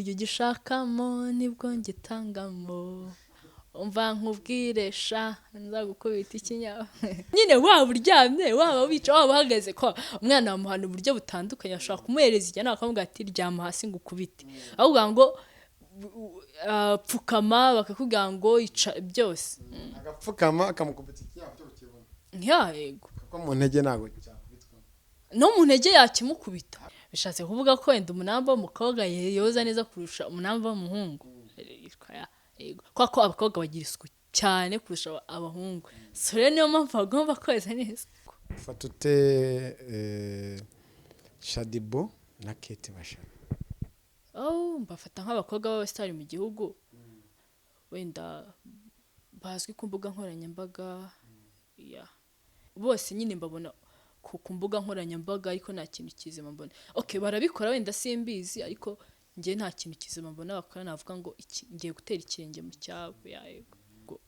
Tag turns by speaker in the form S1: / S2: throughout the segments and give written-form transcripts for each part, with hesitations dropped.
S1: uburyo ugishakamo nibwo ngitangamo umva nkubwiresha nzagukubita ikinyafu nyine waba uryamye waba wica waba uhagaze ko umwana wamuhana uburyo butandukanye ashaka kumuhereza ijyana akamubwira ati ryama hasi ngukubite ahubwo ngo pfukama bakakubwira ngo ica byose
S2: agapfukama akamukubita ikinyafu cyo kibona
S1: yego
S2: kuko mu ntege ntago cyakubitwa
S1: no mu ntege yakimukubita bishatse kuvuga ko wenda umunamba w'umukobwa yoza neza kurusha umunamba w'umuhungu kuko abakobwa bagira isuku cyane kurusha abahungu so rero niyo mpamvu bagomba koza neza
S2: ufata ute Shadibo na Kate Bashara
S1: mbafata nk'abakobwa b'abasitari mu gihugu wenda bazwi ku mbuga nkoranyambaga bose nyine mbabona ku mbuga nkoranyambaga ariko nta kintu kizima mbona barabikora wenda simbizi ariko ngiye nta kintu kizima mbona bakora navuga ngo ngiye gutera ikirenge mu cyabo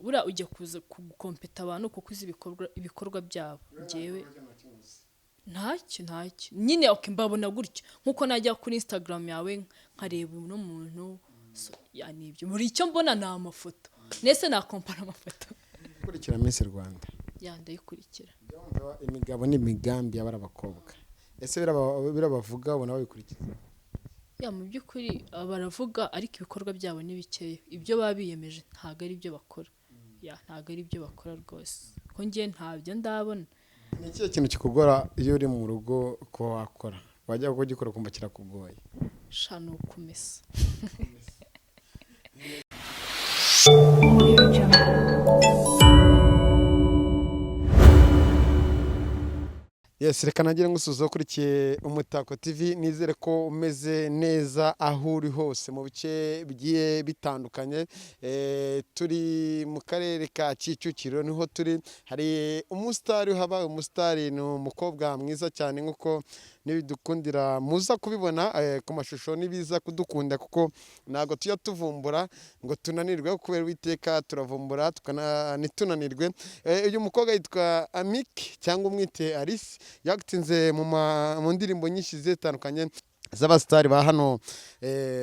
S1: bura ujya kuza gukompeta abantu kuko uzi ibikorwa byabo ngewe ntacyo nyine mbabona gutyo nkuko najya kuri Instagram yawe nkareba uno muntu nibyo muri icyo mbona ni amafoto nese nakompara amafoto
S2: kurikira Miss Rwanda
S1: ndayikurikira
S2: imigabo n'imigambi y'abara bakobwa ese birabavuga ubona babikurikiza
S1: mu by'ukuri baravuga ariko ibikorwa byabo ni bikeya ibyo babiyemeje ntago ari byo bakora ntago ari byo bakora rwose ko ngiye ntabyo ndabona
S2: ni ikihe kintu kikugora iyo uri mu rugo ko wakora wajya kugikora kumva kirakugoye
S1: shano kumesa
S2: reka nagira ngo usuze ukurikiye Umutako TV nizere ko umeze neza aho uri hose mu bice bigiye bitandukanye turi mu karere ka Kicukiro niho turi hari umusitari uhabaye umusitari ni umukobwa mwiza cyane nkuko nibidukundira muza kubibona ku mashusho nibiza kudukunda kuko nago tuya tuvumbura ngo tunanirwe kubera witeka turavumbura nitunanirwe uyu mukobwa yitwa Amik cyangwa umwite Alice yagutinze mu ndirimbo nyinshi zitandukanye z'abasitari ba hano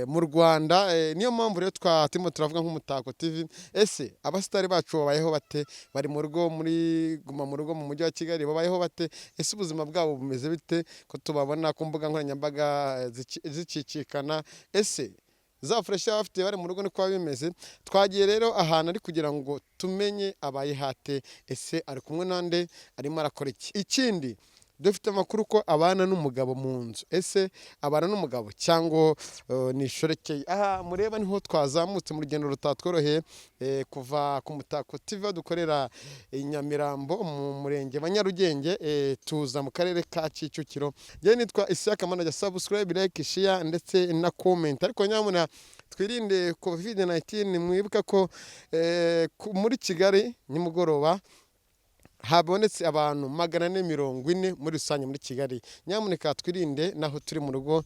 S2: mu Rwanda niyo mpamvu rero twatimo turavuga nk'Umutako TV ese abasitari bacu babayeho bate bari mu rugo muri guma mu rugo mu mujyi wa Kigali babayeho bate ese ubuzima bwabo bumeze bite ko tubabona ku mbuga nkoranyambaga zicicikana ese za fresh bafite bari mu rugo niko bimeze twagiye rero ahantu ari kugira ngo tumenye abayihate ese ari kumwe nande arimo arakora iki ikindi dufite amakuru ko abana n'umugabo mu nzu ese abana n'umugabo cyangwa ni shorekeye mureba niho twazamutse mu rugendo rutatworoheye kuva ku Mutako TV dukorera Nyamirambo mu murenge wa Nyarugenge tuza mu karere ka Kicukiro je nitwa Isaka Manager subscribe like share ndetse na comment ariko nyamuna twirinde COVID-19 mwibuka ko muri Kigali nimugoroba habonetse abantu 440 muri rusange muri Kigali nyamuneka twirinde naho turi mu rugo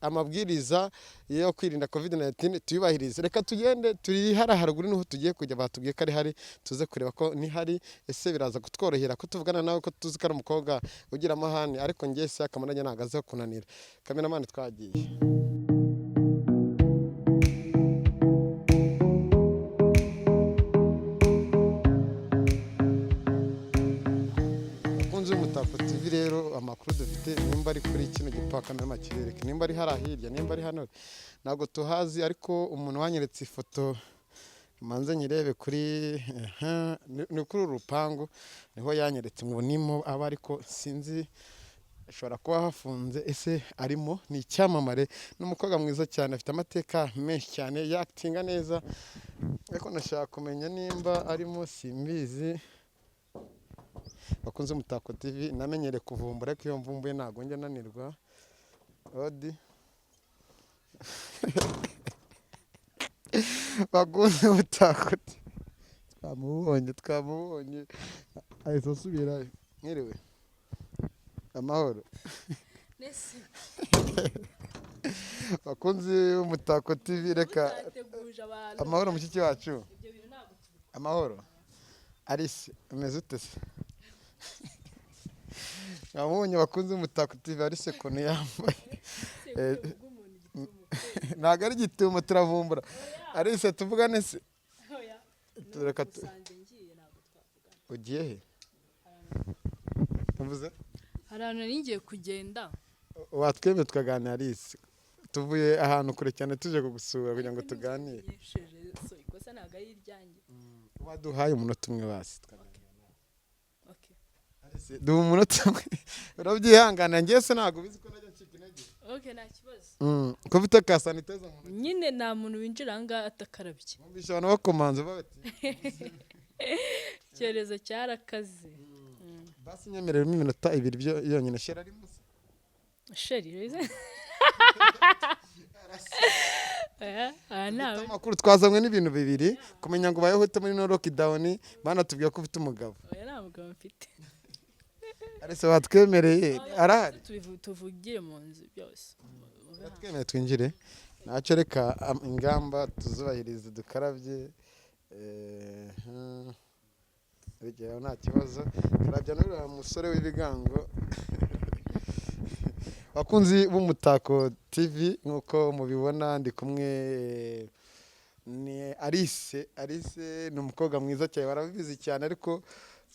S2: amabwiriza yo kwirinda COVID-19 tuyubahirize reka tugende turi haruguru niho tugiye kujya batubwiye ko ari hari tuze kureba ko ni hari ese biraza kutworohera ko tuvugana nawe ko tuzi ko ari umukobwa ugira amahane ariko ngiye se akamananya nagaze kunanira cameraman twagiye Umutako TV rero amakuru dufite nimba ari kuri kino gipaka na makirereke nimba ari harahirya nimba ari hano nago tuhazi ariko umuntu wanyeretse ifoto manze nyirebe kuri ni kuri urupangu niho yanyeretse ngo nimo aba ariko sinzi ashobora kuba hafunze ese arimo ni icyamamare n'umukobwa mwiza cyane afite amateka menshi cyane yaktinga neza ariko nashaka kumenya nimba arimo simbizi bakunze Umutako TV namenyere kuvumbura ko iyo mvumbuye nago njya nanirwa odi bakunze Umutako twamubonye ahise asubirayo mwiriwe amahoro bakunze Umutako TV reka amahoro mushiki wacu amahoro Alice umeze ute se Nabonye bakunze Umutako TV Alice kono yambaye ntabwo ari igitumo turavumbura Alice tuvugane se tureka ugiye he uvuze
S1: hari ahantu ningiye kugenda
S2: watwemeye tukaganira Alice tuvuye ahantu kure cyane tuje kugusura kugira ngo tuganire
S1: ikosa ntabwo ari iryanjye
S2: waduhaye umunota umwe basi duha umunota umwe urabyihangana ngiye se ntabwo bizi ko najya ncika intege
S1: nta kibazo
S2: ko ufite ka sanitizer mu ntoki
S1: nyine nta muntu winjira aha ngaha atakarabye
S2: bumvisha abantu bakomanze bati
S1: icyorezo cyarakaze
S2: basi nyemereramo iminota 2 yonyine shera ari musa
S1: sheri
S2: amakuru twazamwe n'ibintu bibiri kumenya ngo bayehote muri no lockdown banatubwiye ko ufite umugabo
S1: oya nta mugabo mfite
S2: arese watwemereye arahari
S1: tuvugire mu nzu byose
S2: twemeye twinjire ntacyo reka ingamba tuzubahiriza dukarabye bigeraho nta kibazo karabya n'uriya musore w'ibigango bakunzi b'umutako TV nk'uko mubibona ndi kumwe ni Alice ni umukobwa mwiza cyane barabizi cyane ariko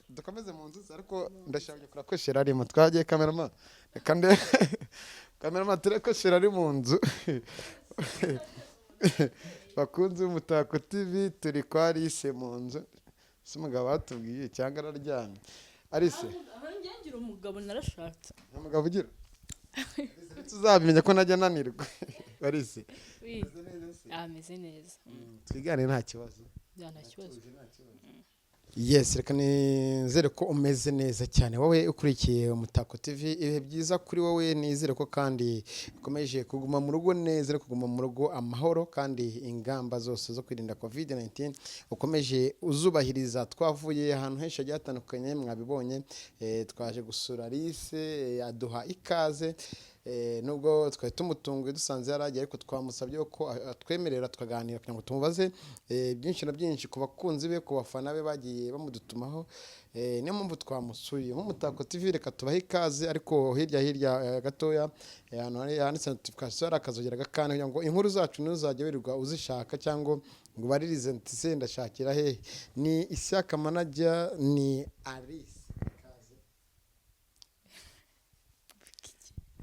S2: dukomeze mu nzu ariko ndashaka kurakoshera arimo twagiye cameraman kandi cameraman turakoshera ari mu nzu bakunzi b'umutako TV turi kwa Alice mu nzu si umugabo batubwiye cyangwa araryamye Alice
S1: aho ngira umugabo narashatse
S2: umugabo ugira tuzabimenya ko najya nanirwa Alice
S1: ameze neza
S2: twigane nta kibazo
S1: nta kibazo
S2: yes reka nizere ko umeze neza cyane wowe ukurikiye umutako TV ibihe byiza kuri wowe nizere ko kandi ukomeje kuguma mu rugo neza no kuguma mu rugo amahoro kandi ingamba zose zo kwirinda COVID-19 ukomeje uzubahiriza twavuye ahantu henshi hagiye hatandukanye mwabibonye twaje gusura Alice aduha ikaze nubwo twari tumutunguye dusanze yaragiye ariko twamusabye ko atwemerera tukaganira kugira ngo tumubaze byinshi na byinshi ku bakunzi be ku bafana be bagiye bamudutumaho niyo mpamvu twamusuye nk'umutako TV reka tubahe ikaze ariko hirya gatoya ahantu handitse notification hari akazogera gakana kugira ngo inkuru zacu ntuzajya wirirwa uzishaka cyangwa ngo baririze ntise ndashakira hehe ni SuperManager ni Alice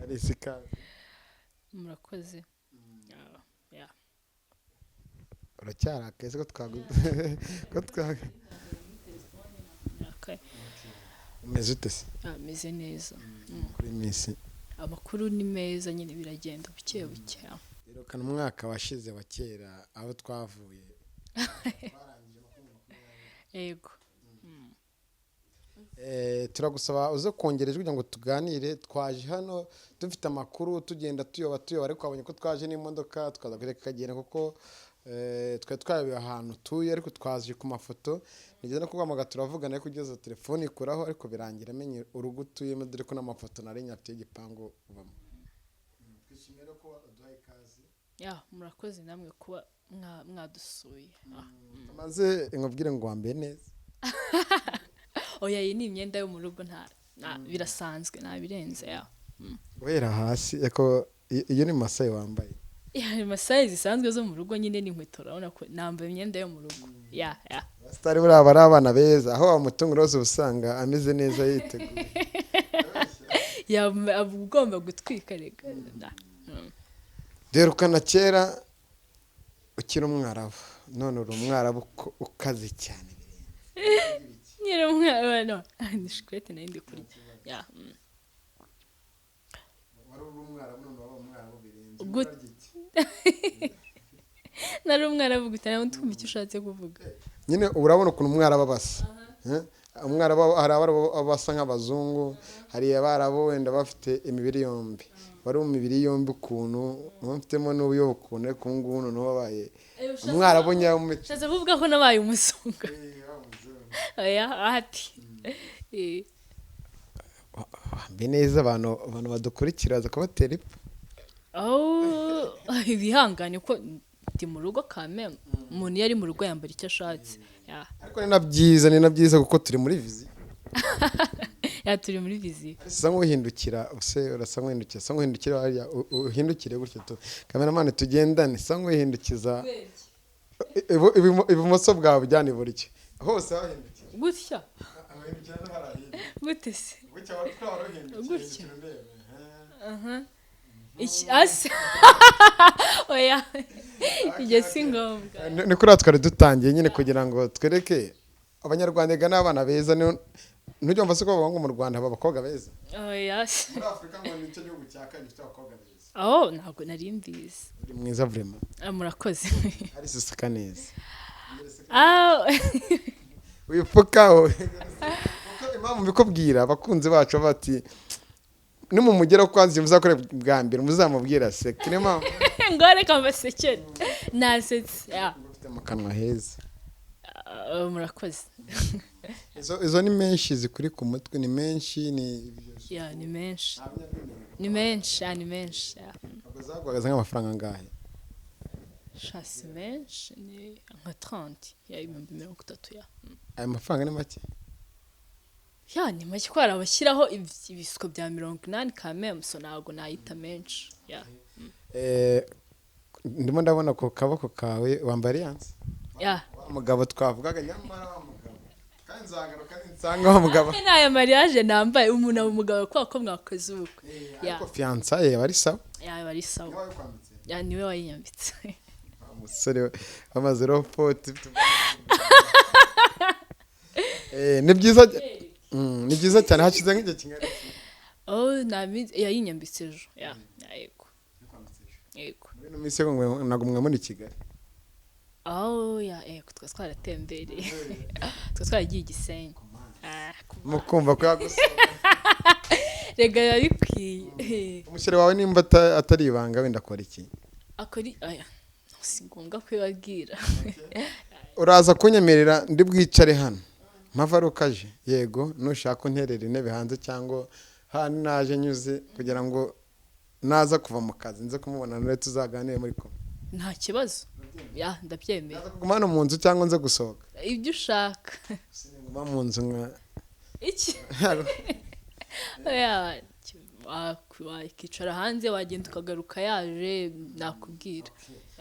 S2: Alice ikaze
S1: murakoze
S2: uracyari akeze ko umeze ute se
S1: ameze neza
S2: kuri minsi
S1: amakuru ni meza nyine biragenda buke buke
S2: birukana umwaka washize wa kera aho twavuye
S1: yego
S2: turagusaba uze kongereza kugira ngo tuganire twaje hano dufite amakuru tugenda tuyoba ariko twabonye ko twaje n'imodoka twaza kureka kagenda kuko twari twayoboye ahantu tuye ariko twaje ku mafoto nigeze no kuguhamagara turavugana ariko ugeze telefone ikuraho ariko birangira amenye urugo utuyemo dore ko n'amafoto nari nyafite igipangu ubamo twishimira ko waduhaye ikaze
S1: murakoze namwe kuba mwadusuye
S2: maze nkubwire ngo wambaye neza
S1: oya iyi ni imyenda yo mu rugo birasanzwe nta birenze
S2: wera hasi ariko iyo ni masayi wambaye
S1: masayi zisanzwe zo mu rugo nyine n'inkweto urabona ko nambaye imyenda yo mu rugo
S2: abasitari buriya ari abana beza aho wamutunga rwose usanga ameze neza yiteguye
S1: ugomba gutwika reka
S2: derukana kera ukiri umwarabu none uri umwarabu ukaze cyane
S1: nyiri umwarabu ni shikarete nayo ndi kurya
S2: wari uri umwarabu none waba umwarabu birenze
S1: nari umwarabu gusa nawe twumva icyo ushatse kuvuga
S2: nyine urabona ukuntu umwarabu abasa umwarabu hari abasa nk'abazungu hari abarabu wenda bafite imibiri yombi wari mu mibiri yombi ukuntu mfitemo n'ubuyobo ukuntu ariko ubu ngubu noneho wabaye umwarabu nyawe umuco
S1: ushatse kuvuga ko nabaye umuzungu
S2: mbe neza abantu badukurikira baza kubatera ipfa
S1: ibihangane ko ndi mu rugo kameme umuntu iyo ari mu rugo yambara icyo ashatse
S2: ariko ni na byiza kuko turi muri vizi
S1: ya turi muri viziyo
S2: Sa nk'uhindukira use urasa nk'uhindukira sa nk'uhindukira hariya uhindukire gutyo tu cameraman tugendane sa nk'uhindukiza ibumoso bwawe bujyana iburyo hose wahindukira
S1: gutya
S2: ahindukira no harahinda
S1: gute se
S2: gutya watwara uhindukira
S1: Gutya.
S2: aha
S1: iki asa oya igihe si ngombwa
S2: ni kuri twari dutangiye nyine kugira ngo twereke abanyarwanda ega n'abana beza ntujya mva se ko bavuga ngo mu Rwanda haba abakobwa beza
S1: oya
S2: muri Afurika ngo ni cyo gihugu cya kabiri gifite abakobwa beza
S1: ntabwo nari mbizi
S2: uri mwiza vrema
S1: murakoze
S2: ari sisaka neza wifukaho kuko impamvu mbikubwira abakunzi bacu bati nimumugera kwanze muzakore bwa mbere muzamubwira se kirema
S1: ngo reka mbasekere nasetse
S2: ufite mu kanwa heza
S1: murakoze
S2: izo ni menshi zikuri ku mutwe ni menshi
S1: ni menshi ni menshi ni menshi
S2: zagwagaza nk'amafaranga angahe
S1: shasi menshi ni nka 30 ya 30 ya
S2: aya mafaranga ni make
S1: ni make ko arabashyiraho ibisuko bya 80 kameme so ntago nayita menshi
S2: ndimo ndabona ku kaboko kawe wambaye alliance umugabo twavugaga nyamara wa mugabo kandi nzagaruka nsanga wa mugabo
S1: n'aya mariage nambaye umuntu abumugabo ko mwakoze ubukwe
S2: ariko fiançaye bari sawa
S1: bari sawa niwe wayinyambitse
S2: umusore wamaze ropoti ni byiza cyane hashize nk'igihe kingana
S1: yayinyambitse ejo yego
S2: bino mise ngo nagumwe muri Kigali
S1: twa twaratembereye twa twaragiye Igisenyi
S2: mukumva ko yagusaba
S1: rega yabikwiye
S2: umushyire wawe nimba atari ibanga wenda akora iki
S1: akori si ngombwa kwibabwira
S2: uraza kunyemerera ndi bwicare hano mpavarukaje yego nushaka unterera intebe hanze cyangwa hano naje nyuze kugira ngo naza kuva mu kazi nze kumubona nure tuzaganire muri ko
S1: nta kibazo ndabyemeye
S2: kuguma hano mu nzu cyangwa nze gusohoka
S1: ibyo ushaka
S2: siniguma mu nzu nka
S1: iki wakicara hanze wagenda ukagaruka yaje nakubwira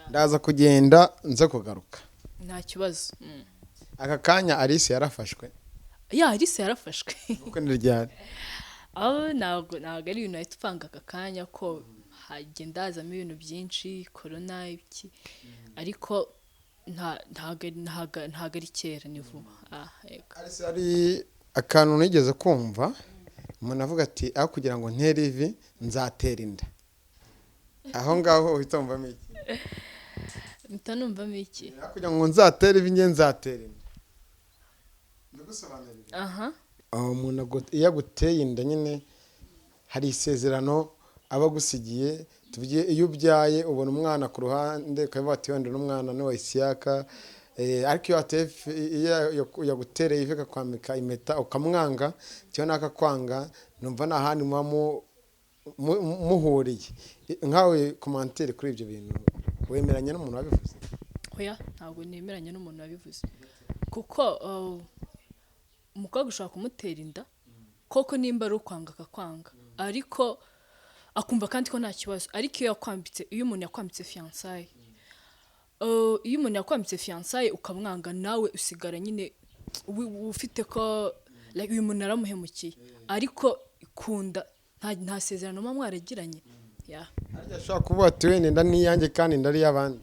S2: ndaza kugenda nze kugaruka
S1: nta kibazo
S2: aka kanya Alice yarafashwe
S1: Alice yarafashwe
S2: uko niryari
S1: ntabwo ari ibintu ahita upanga aka kanya ko hagenda hazamo ibintu byinshi corona iki ariko ntabwo ari kera ni vuba
S2: Alice ari akantu nigeze kumva umuntu avuga ati aho kugira ngo ntere ivi nzatera inda aho ngaho uhita wumvamo iki
S1: mpita numvamo iki
S2: kugira ngo nzatere ivi nge nzatera inda ndagusobanurira umuntu iyo aguteye inda nyine hari isezerano aba agusigiye tuvuge iyo ubyaye ubona umwana ku ruhande ukavuga ati wenda n'umwana ni wa Isiyaka ariko iyo yagutereye ivi akakwambika impeta ukamwanga cyo nakakwanga numva nta handi muba muhuriye nkawe komantere kuri ibyo bintu wemeranya n'umuntu wabivuze
S1: ntabwo nemeranya n'umuntu wabivuze kuko umukobwa ushaka kumutera inda koko nimba ari ukwanga akakwanga ariko akumva kandi ko nta kibazo ariko iyo umuntu yakwambitse fiançaye iyo umuntu yakwambitse fiançaye ukamwanga nawe usigara nyine ufite ko uyu muntu aramuhemukiye ariko ikunda nta sezerano muba mwaragiranye
S2: ashobora kuvuga ati wenda niyanjye kandi ndari y'abandi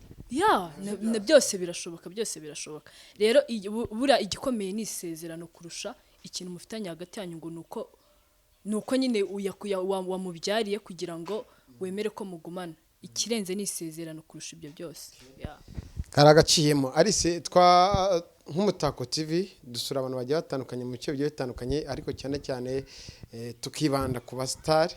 S1: byose birashoboka rero buriya igikomeye ni isezerano kurusha ikintu mufitanye hagati yanyu ngo nuko nyine wamubyariye kugira ngo wemere ko mugumana ikirenze ni isezerano kurusha ibyo byose
S2: karagaciyemo Alice nk'umutako TV dusura abantu bagiye batandukanye mu bice bigiye bitandukanye ariko cyane cyane tukibanda ku basitari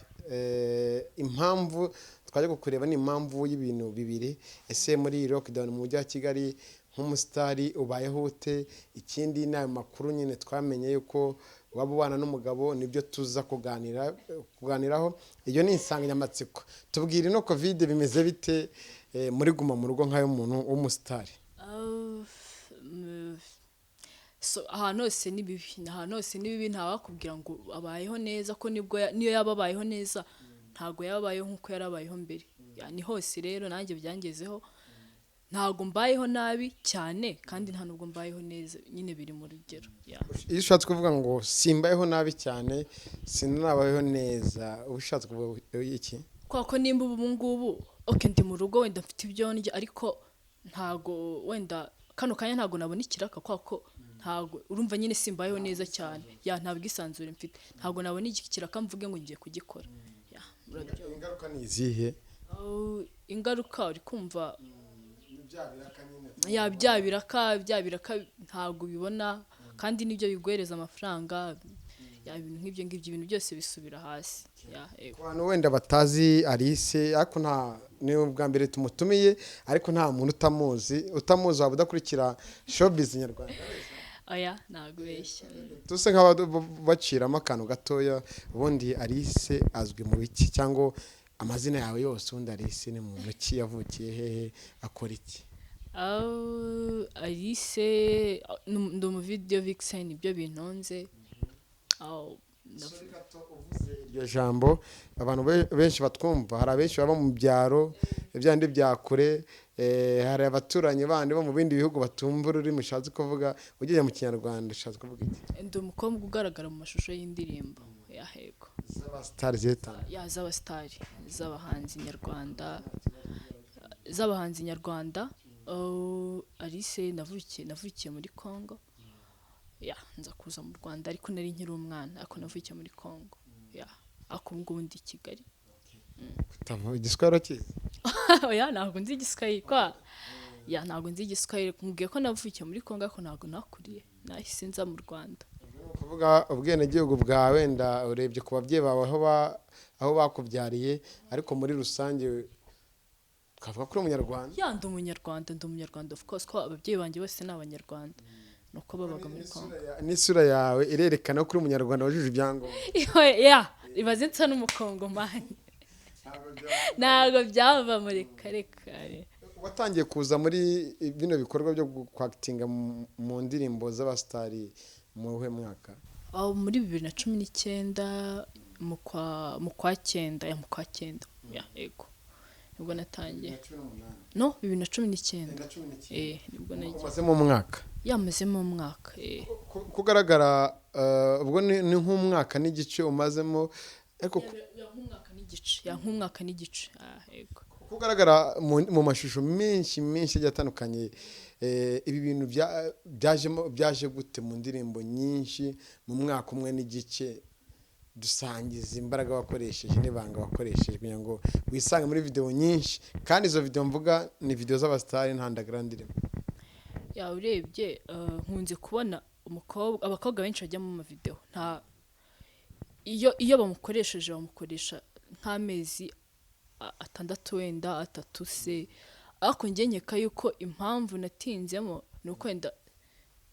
S2: impamvu twaje kukureba ni impamvu y'ibintu bibiri ese muri lockdown mu mujyi wa Kigali nk'umusitari ubayeho ute ikindi ni makuru nyine twamenye yuko waba ubana n'umugabo nibyo tuza kuganiraho iyo ni insanganyamatsiko tubwire no covid bimeze bite muri guma mu rugo nk'ayo muntu w'umusitari
S1: so ahantu hose ni bibi, ahantu hose ni bibi, ntawakubwira ngo abayeho neza ko nibwo niyo yababayeho neza ntago yabayeho nkuko yarabayeho mbere. Ni hose rero nanjye byangezeho, ntago mbayeho nabi cyane kandi nta nubwo mbayeho neza, nyine biri mu rugero.
S2: Iyo ushatse kuvuga ngo simbayeho nabi cyane sinabayeho neza, ushatse kuvuga iki?
S1: Ko nimba ubu ngubu ndi mu rugo wenda mfite ibyo ndya, ariko ntago wenda kano kanya ntago nabona ikiraka ko ntago urumva nyine simbayeho neza cyane. Nta bwisanzure mfite, ntago nabona ikiraka mvuge ngo ngiye kugikora.
S2: Ingaruka ni izihe?
S1: Ingaruka uri kumva bya biraka ntago bibona, kandi nibyo biguhereza amafaranga. Ibintu nk'ibyo ibintu byose bisubira hasi.
S2: Abantu wenda batazi Alice, ariko ni ubwa mbere tumutumiye, ariko nta muntu utamuzi waba udakurikira showbiz nyarwanda.
S1: Ntago beshya.
S2: Tuse nk'abaciramo akantu gatoya, ubundi Alice azwi mu biki, cyangwa amazina yawe yose ubundi Alice ni muntu ki, yavukiye hehe, akora iki?
S1: Alice ndi mu video vixen, ibyo bintonze.
S2: Iryo jambo abantu benshi batwumva, hari abenshi baba mu byaro ibyandi bya kure, hari abaturanyi bandi bo mu bindi bihugu batumva ururimi ushatse kuvuga. Ugiye mu kinyarwanda ushatse kuvuga iki?
S1: Ndi umukobwa ugaragara mu mashusho y'indirimbo yahego
S2: z'abasitari zitana
S1: z'abasitari z'abahanzi nyarwanda. Alice navukiye muri Congo, nza kuza mu Rwanda ariko nari nkiri umwana, ariko navukiye muri Congo. Ako ngubu ndi Kigali.
S2: Utavuga igiswahili kizi?
S1: Ntabwo nzi igiswahili ntabwo nzi igiswahili. Nkubwiye ko navukiye muri Congo ariko ntabwo nakuriye, nahise nza mu Rwanda.
S2: Kuvuga ubwenegihugu bwawe wenda urebye ku babyeyi bawe aho bakubyariye, ariko muri rusange twavuga ko uri umunyarwanda.
S1: Ndi umunyarwanda of course, ko ababyeyi banjye bose ni abanyarwanda, nuko babaga muri Congo.
S2: N'isura yawe irerekana ko uri umunyarwanda wujuje ibyangombwa.
S1: Ibaze nsa n'umukongomani. Ntabwo byava muri karekare.
S2: Watangiye kuza muri bino bikorwa byo kwakitinga mu ndirimbo z'abasitari mu uhe mwaka?
S1: Muri 2019 mu kwa cyenda. Yego nibwo natangiye. No, 2019. Nibwo nagiye.
S2: Mazemo umwaka.
S1: Yamazemo umwaka.
S2: Kugaragara ubwo ni nk'umwaka n'igice umazemo, ariko
S1: nk'umwaka n'igice. Yego.
S2: Kugaragara mu mashusho menshi agiye atandukanye, ibi bintu byaje gute mu ndirimbo nyinshi mu mwaka umwe n'igice? Dusangiza imbaraga wakoresheje n'ibanga wakoresheje kugira ngo wisange muri video nyinshi, kandi izo video mvuga ni video z'abasitari nta underground irimo.
S1: Urebye nkunze kubona abakobwa benshi bajya mu mavideo, iyo bamukoresha nk'amezi 6 wenda 3 se, ariko njye nkeka yuko impamvu natinzemo nuko wenda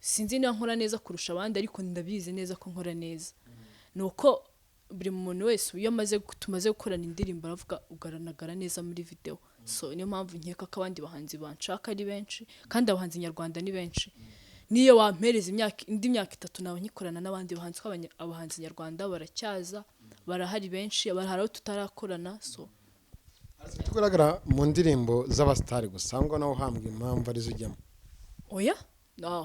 S1: sinzi niba nkora neza kurusha abandi, ariko ndabizi neza ko nkora neza. Nuko buri muntu wese iyo tumaze gukorana indirimbo aravuga ugaragara neza muri video. So niyo mpamvu nkeka ko abandi bahanzi banshaka ari benshi, kandi abahanzi nyarwanda ni benshi. Niyo wampereza indi myaka 3 nawe nyikorana n'abandi bahanzi, ko abahanzi nyarwanda baracyaza, barahari benshi, barahari tutarakorana. So
S2: tugaragara mu ndirimbo z'abasitari gusa, ngo nawe uhambwe impamvu ari zujyamo?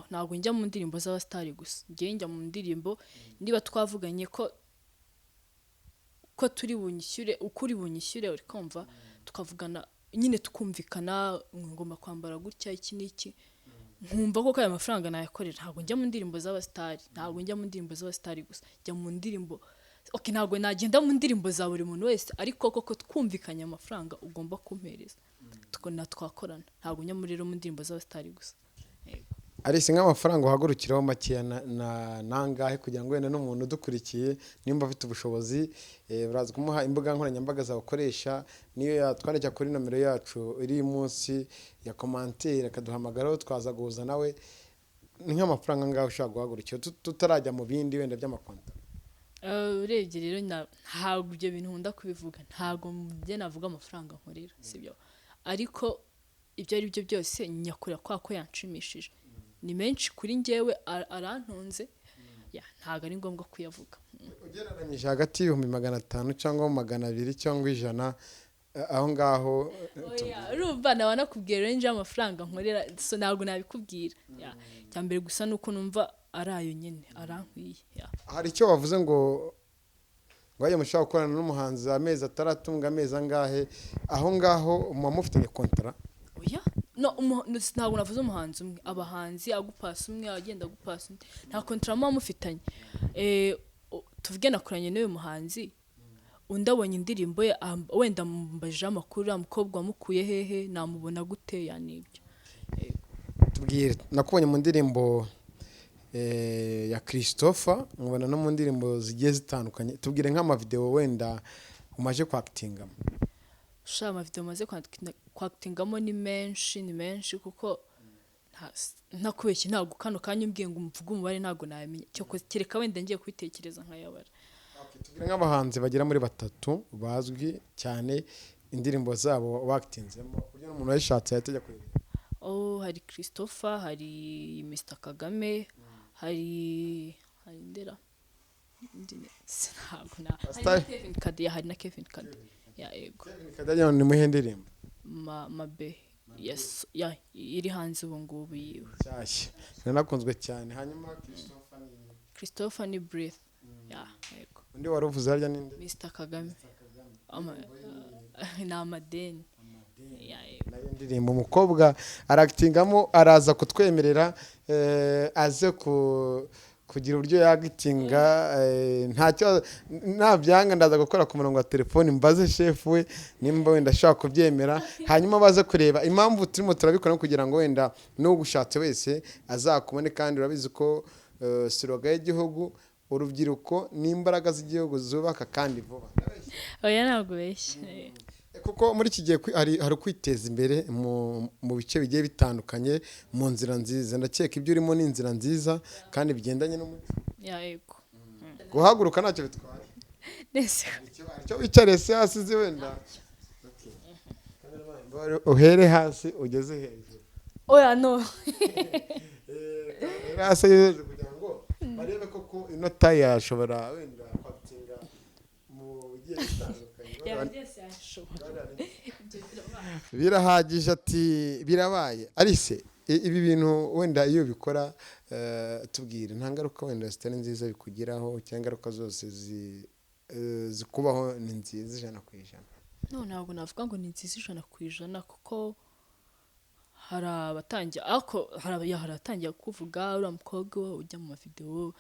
S1: Ntabwo njya mu ndirimbo z'abasitari gusa, njya mu ndirimbo niba twavuganye ko turi bunyishyure, ukuri bunyishyure, uri kumva, tukavugana nyine tukumvikana, ngomba kwambara gutya iki n'iki, nkumva ko aya mafaranga nayakorera. Ntabwo njya mu ndirimbo z'abasitari gusa, njya mu ndirimbo ntabwo nagenda mu ndirimbo za buri muntu wese, ariko koko twumvikanye amafaranga ugomba kumpereza twakorana. Ntabwo njya muri mu ndirimbo z'abasitari gusa.
S2: Alice, nk'amafaranga uhagurukiraho makeya nangahe kugira ngo wenda n'umuntu udukurikiye nimba afite ubushobozi baraza kumuha imbuga nkoranyambaga zabakoresha, niyo yatwandikira kuri nomero yacu iri munsi ya commentaire akaduhamagara twaza guhuza nawe? Ni nk'amafaranga ngaho ushaka guhagurukira tutarajya mu bindi wenda by'amakonta?
S1: Urebye rero ntabwo ibyo bintu nkunda kubivuga, ntabwo njye navuga amafaranga nkorera, sibyo, ariko ibyo ari byo byose nyakura ko yanshimishije. ni menshi kuri njyewe arantunze ntago ari ngombwa kuyavuga.
S2: Ugereranyije hagati y'ibihumbi 500 cyangwa 200 cyangwa 100 aho ngaho
S1: urumva nawe nakubwira range y'amafaranga nkorera so ntabwo nabikubwira cyambere gusa nuko numva arayo nyene arankwiye.
S2: Hari icyo wavuze ngo waje mushaka gukorana n'umuhanzi amezi ataratunga amezi angahe aho ngaho mufitanye contrat?
S1: Oya ntabwo navuze umuhanzi umwe, abahanzi agupasa umwe agenda agupasa undi nta contrat mufitanye. Tuvuge nakoranye n'uyu muhanzi undabonye indirimbo ye wenda mbaje amakuru wamukobwa wamukuye hehe namubona gute yanibyo.
S2: Tubwire nakubonye mu ndirimbo ya Christopher mubona no mu ndirimbo zigiye zitandukanye, tubwire nk'ama video wenda umaje kwactingamo.
S1: Ama video maze kwactingamo ni menshi kuko ntakubeshye ntabwo kano kanya umbwiye ngo umvuge umubare ntabwo namenye cyo kereka wenda ngiye kubitekereza nkayabara.
S2: Tubwire nk'abahanzi bagera muri 3 bazwi cyane indirimbo zabo wactingzemo buryo n'umuntu wayishatse yatajya kureba.
S1: Hari Christopher, hari Mr Kagame, hari ndera hari na Kevin Kade yego.
S2: Kevin Kade ni muhe ndirimbo
S1: mabe yes iri hanze ubu ngubu yiwe
S2: cyashye nanakunzwe cyane. Hanyuma
S1: Christopher ni breath yego.
S2: Undi waruvuze harya ninde?
S1: Mr Kagame na amadeni
S2: nayo ndirimbo umukobwa aractingamo araza kutwemerera aze kugira uburyo yagitinga ntacyo nabyanga ndaza gukora ku murongo wa telefone mbaze chef we nimba wenda ashaka kubyemera hanyuma baze kureba impamvu turimo turabikora kugira ngo wenda no gushatse wese azakubone kandi urabizi ko siroga y'igihugu urubyiruko n'imbaraga z'igihugu zubaka kandi vuba.
S1: Oya ntabwo beshe
S2: kuko muri iki gihe hari kwiteza imbere mu bice bigiye bitandukanye mu nzira nziza. Ndakeka ibyo urimo ni inzira nziza kandi bigendanye n'umuco.
S1: Yego.
S2: Guhaguruka ntacyo bitwaye.
S1: Nese.
S2: Cyo wicare se hasi wenda. Uhere hasi ugeze hejuru.
S1: Oya no.
S2: Hasi kugira ngo barebe ko inota yashobora wenda kwatinga mu gihe bitandukanye. Birahagije ati birabaye arise ibi bintu wenda iyo bikora tubwire nta ngaruka wenda zitari nziza bikugiraho cyangwa ingaruka zose zikubaho ni nziza 100%?
S1: Ntabwo navuga ngo ni nziza 100% kuko hari abatangiye kuvuga uriya mukobwa ujya mu mavideo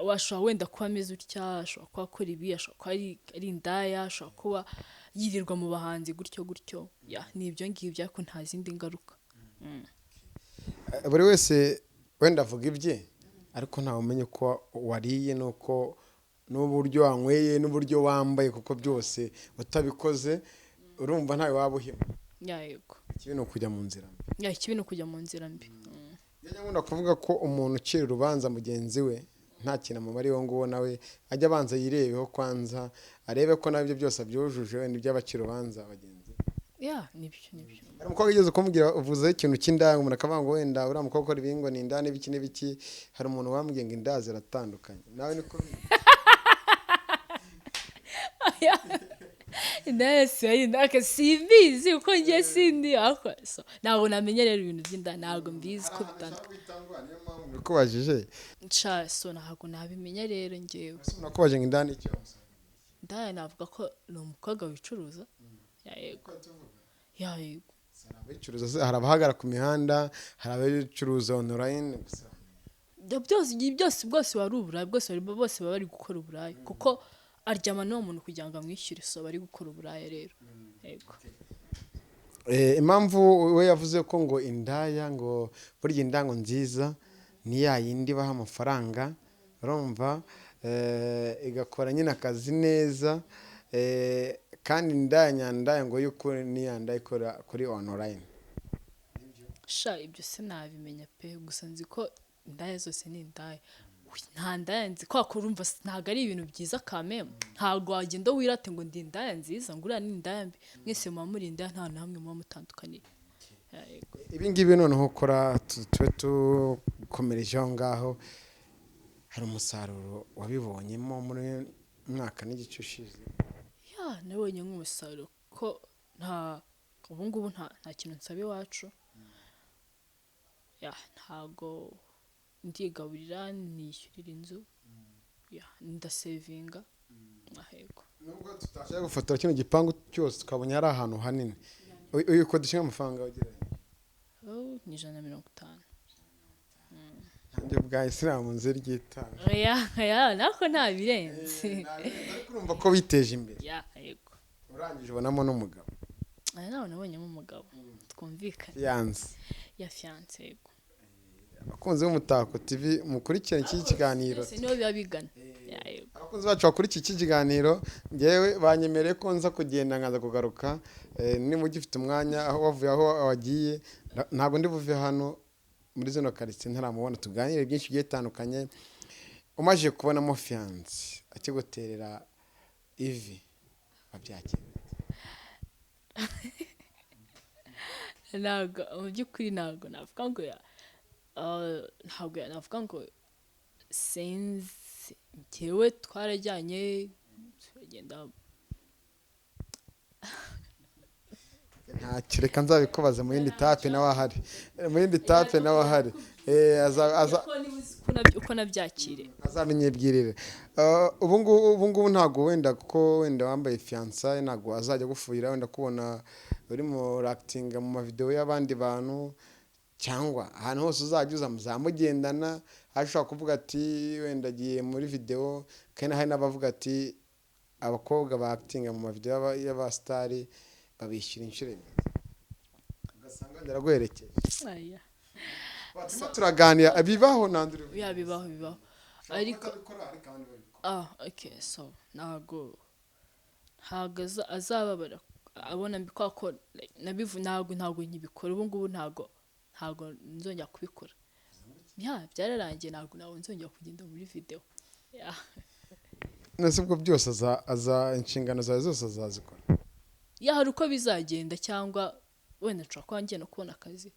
S1: washobora wenda kuba ameze utya, ashobora kuba akora ibi, ashobora kuba ari indaya, ashobora kuba yirirwa mu bahanzi gutyo ni ibyo ngibyo ariko nta zindi ngaruka.
S2: Buri wese wenda avuga ibye ariko ntawe umenye ko wariye nuko n'uburyo wanyweye n'uburyo wambaye kuko byose utabikoze urumva ntawe wabuhima.
S1: Yego.
S2: Ikibi no kujya mu nzira mbi.
S1: Ikibi no kujya mu nzira mbi.
S2: Nkunda kuvuga ko umuntu ucira urubanza mugenzi we nta kintu amumari wo nguwo nawe ajya abanza yirebeho kwanza arebe ko nabyo byose abyujuje wenda iby'abaciro urubanza abagenzi.
S1: Nibyo.
S2: Hari umukobwa yigeze kumbwira uvuze ikintu cy'indaya umuntu akavuga ngo wenda uriya mukobwa ukora ibingo ni indaya n'ibiki hari umuntu wambwiye ngo indaya ziratandukanye nawe niko
S1: indaya simbizi uko ngiye sindi ariko ntabwo namenyerera ibintu by'indaya ntabwo mbizi ko bitandukanye.
S2: Kubajije
S1: ntabwo nabimenya rero ngewe.
S2: Nakubaje ngo indaya n'icyo
S1: indaya navuga ko ni umukobwa wicuruza. Yego.
S2: Abacuruza hari abahagara ku mihanda hari abacuruza online gusa
S1: byose wari uburayi bose baba bari gukora uburayi kuko aryama n'uwo muntu kugira ngo amwishyure so bari gukora uburayi rero. Yego.
S2: Impamvu we yavuze ko ngo indaya ngo burya indango nziza ni yindi baha amafaranga urumva igakora nyine akazi neza kandi indaya ngo yuko ni yanda ikora kuri online.
S1: Ibyo se nabimenya pe gusa nzi ko indaya zose ni indaya. Nta ndaya nzi ko urumva ntago ari ibintu byiza kameme ntago wagenda wirate ngo ndi indaya nziza ngo uriya ni indaya mbi mwese muba muri indaya nta na hamwe muba mutandukaniye.
S2: ibi ngibi noneho ukora tube tukomereje aho ngaho, hari umusaruro wabibonyemo muri mwaka n'igice ushize?
S1: nabonye nk'umusaruro ko ubu ngubu nta kintu nsaba iwacu, ntago ndigaburira, nishyurira inzu, ndasevinga. Ahego
S2: nubwo tutashaka gufotora kino gipangu cyose tukabonye ari ahantu hanini, uyikodesha amafaranga wageranye?
S1: ni 150.
S2: Nanjye bwa Isilamu nzi ryitanga.
S1: Nako nta birenze.
S2: Ariko urumva ko witeje imbere.
S1: Yego.
S2: Urangije ubonamo n'umugabo?
S1: Nawe nabonyemo umugabo. Twumvikana. Fiance. Yego.
S2: Abakunzi b'Umutako TV mukurikirane iki kiganiro.
S1: Nibo biba bigana. Yego.
S2: Abakunzi bacu bakurikiye iki kiganiro, ngewe banyemereye ko nza kugenda nkaza kugaruka, niba ugifite umwanya aho wavuye aho wagiye, ntabwo ndi buve hano muri zino karitsiye ntaramubona, tuganire byinshi bigiye bitandukanye. Umaze kubonamo fiance akiguterera ivi, wabyakira?
S1: Ntabwo mu by'ukuri ntabwo navuga ngo sinzi, njyewe twarajyanye turagenda.
S2: Ntacyo, reka nzabikubaza mu yindi tape nawe ahari,
S1: uko nabyakire
S2: azamenyibwirire. Ubu ngubu ntabwo wenda kuko wenda wambaye fiançailles ntabwo azajya gufuhira, wenda kubona urimo actinga mu mavideo y'abandi bantu, cyangwa ahantu hose uzajya uza muzamugendana, ashobora kuvuga ati wenda agiye muri video, kandi hari n'abavuga ati abakobwa ba actinga mu mavideo y'abastari babishyura inshuro ebyiri, ugasanga ndaraguherekeje. Turaganira bibaho nandure.
S1: Bibaho ariko okay, so ntago azababara abona mbikwa ko ntago nkibikora. Ubu ngubu ntago nzongera kubikora. Byararangiye, ntago nzongera kugenda muri video.
S2: Nase ubwo byose inshingano zawe zose azazikora.
S1: Hari uko bizagenda, cyangwa wenda nshobora kuba ngiye no kubona akazi.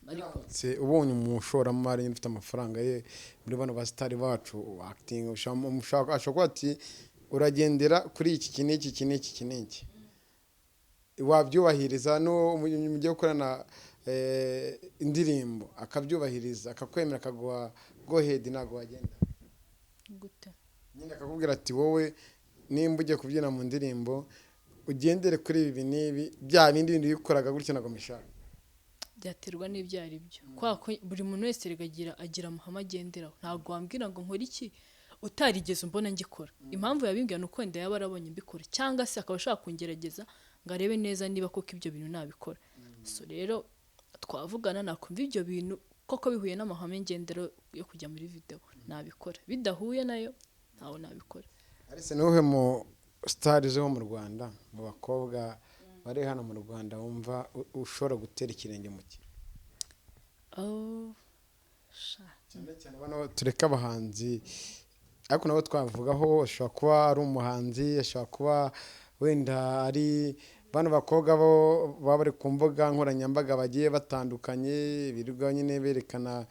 S1: Ariko
S2: ubonye umushoramari ufite amafaranga ye muri bano basitari bacu acting, ashobora kuba ati uragendera kuri iki n'iki, wabyubahiriza no mugiye gukorana indirimbo akabyubahiriza, akakwemera, akaguha go ahead, ntago wagenda
S1: gute
S2: nyine akakubwira ati wowe nimba ugiye kubyina mu ndirimbo ugendere kuri ibi n'ibi, bya bindi bikoraga gutya ntago mbishaka.
S1: Byaterwa n'ibyo ari byo, ko buri muntu wese agira amahame agenderaho. Ntabwo wambwira ngo nkore iki utarigeze mbona ngikora. Impamvu yabimbwira nuko wenda yaba arabonye mbikora, cyangwa se akaba ashaka kungerageza ngo arebe neza niba koko ibyo bintu nabikora. So rero twavugana, nakumva ibyo bintu koko bihuye n'amahame ngendero yo kujya muri video, nabikora. Bidahuye nayo ntawo nabikora.
S2: Arise niwe mu stars zo mu Rwanda, mu bakobwa bari hano mu Rwanda wumva ushobora gutera ikirenge mu cye? Cyane bano tureka abahanzi, ariko nabo twavugaho, ashobora kuba ari umuhanzi, ashobora kuba wenda ari bano bakobwa bo baba bari ku mbuga nkoranyambaga bagiye batandukanye, birirwa nyine berekana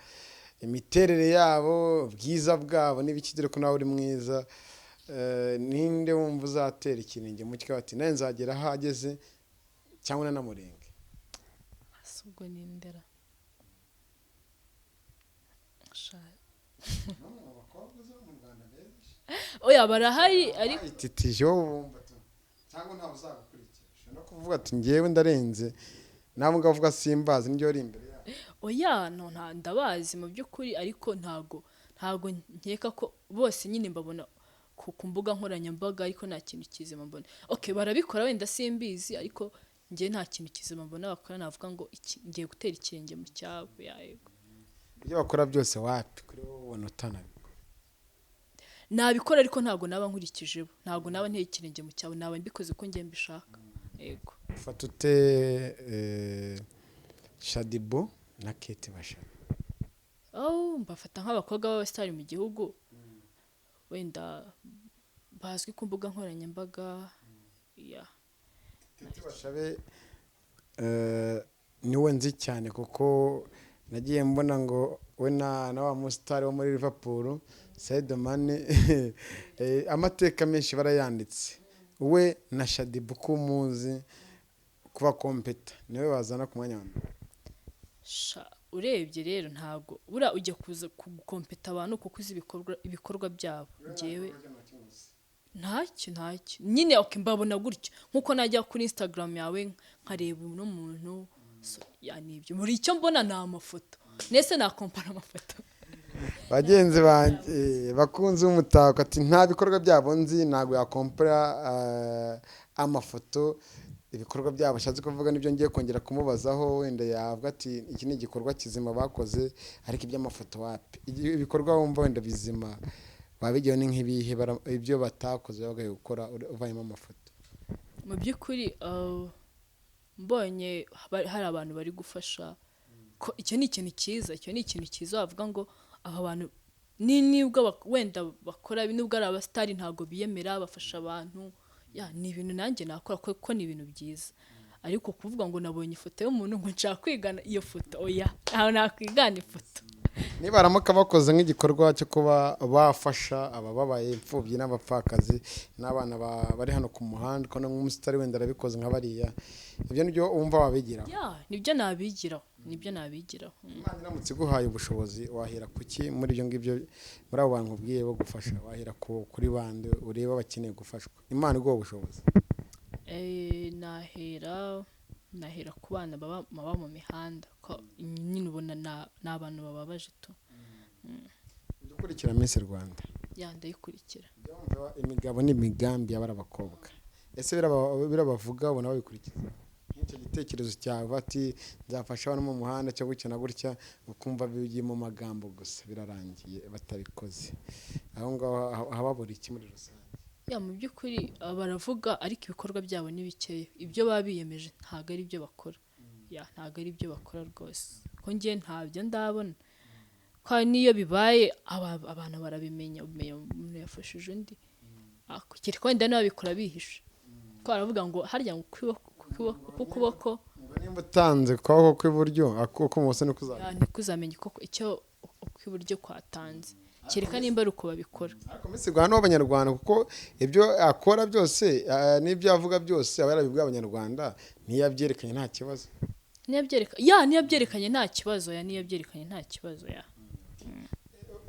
S2: imiterere yabo, ubwiza bwabo n'ibiki, dore ko nawe uri mwiza. Ninde wumva uzatera ikirenge mu cye ati nawe nzagera aho ageze, cyangwa nanamurenge?
S1: Ubwo nindera oya barahari, ariko
S2: ititije wowe wumva cyangwa ntawe uzagukurikira no kuvuga ati ngewe ndarenze, nawe ngavuga simbazi n'ibyo uri imbere yawe.
S1: Oya ndabazi mu by'ukuri, ariko ntago nkeka ko bose nyine mbabona ku mbuga nkoranyambaga, ariko nta kintu kizima mbona. Okay, barabikora wenda simbizi, ariko ngiye nta kintu kizima mbona bakora navuga ngo ngiye gutera ikirenge mu cyabo. Yego,
S2: ibyo bakora byose wapi kuri wowe ubona utanabikora?
S1: Nabikora, ariko ntago naba nkurikije bo, ntago naba nteye ikirenge mu cyabo, naba mbikoze uko ngiye mbishaka. Yego.
S2: Ufata ute Shadibo na Kate Bashaka?
S1: Mbafata nk'abakobwa b'abasitari mu gihugu, wenda bazwi ku mbuga nkoranyambaga.
S2: Kate Bashabe wowe nzi cyane kuko nagiye mbona ngo we na wa musitari wo muri Liverpool Saidman amateka menshi barayanditse we na Shadibu kumuzi kuba kompeta niwe wazana ku mwanya wa mbere.
S1: Urebye rero ntago bura ujya kuza kukompeta abantu kuko uzi ibikorwa byabo ngewe ntacyo nyine mbabona gutyo nkuko najya kuri Instagram yawe nkareba uno muntu nibyo muri icyo mbona na amafoto nese nakompara amafoto.
S2: Bagenzi banjye bakunze umutako ati nta bikorwa byabo nzi ntago yakompara amafoto ibikorwa byabo ashatse kuvuga nibyo ngiye kongera kumubazaho wenda yavuga ati iki ni igikorwa kizima bakoze ariko iby'amafoto wapi ibikorwa wumva wenda bizima babigiye ni nk'ibihe ibyo batakoze bagaye gukora uvayemo amafoto.
S1: Mu by'ukuri mbonye hari abantu bari gufasha ko icyo ni ikintu cyiza bavuga ngo aba bantu nibwo wenda bakora nubwo ari abastari ntago biyemera bafasha abantu ni ibintu nanjye nakora ko ni ibintu byiza ariko kuvuga ngo nabonye ifoto y'umuntu ngo nshaka kwigana iyo foto aho nakwigana ifoto.
S2: Niba aramuka bakoze nk'igikorwa cyo kuba bafasha abababaye imfubyi n'abapfakazi n'abana bari hano ku muhanda ko n'umusitari wenda arabikoze nka bariya ibyo nibyo wumva wabigira?
S1: Nibyo nabigiraho
S2: Imana iramutse iguhaye ubushobozi wahera kuki muri ibyo ngibyo muri abo bantu ubwiye bo gufasha wahera kuri bande ureba bakeneye gufashwa Imana iguha ubushobozi?
S1: Nahera ku bana baba mu mihanda ko nyine ubona n'abantu bababaje tu.
S2: Dukurikira Miss Rwanda
S1: ndayikurikira
S2: imigabo n'imigambi y'abara bakobwa ese birabavuga ubona babikurikiza nk'icyo gitekerezo cyawe ati nzafasha abantu mu muhanda cyo gukina gutya ukumva bigiye mu magambo gusa birarangiye batabikoze aho ngaho hababura iki muri rusange?
S1: Mu by'ukuri baravuga ariko ibikorwa byabo ni bikeya ibyo babiyemeje ntago ari byo bakora ntago ari byo bakora rwose ko ngiye ntabyo ndabona kwa niyo bibaye abantu barabimenya umuntu yafashije undi akukiriko wenda nabikora bihishe ko baravuga ngo harya ngo kuboko
S2: nimba utanze kwaho kw'iburyo akuko mose no
S1: kuzamenya koko icyo kw'iburyo kwatanze kereka nimba ari uko babikora.
S2: Ariko Miss Rwanda w'Abanyarwanda kuko ibyo akora byose n'ibyo avuga byose aba yarabibwa Abanyarwanda ntiyabyerekanye nta kibazo.
S1: Niyabyerekanye nta kibazo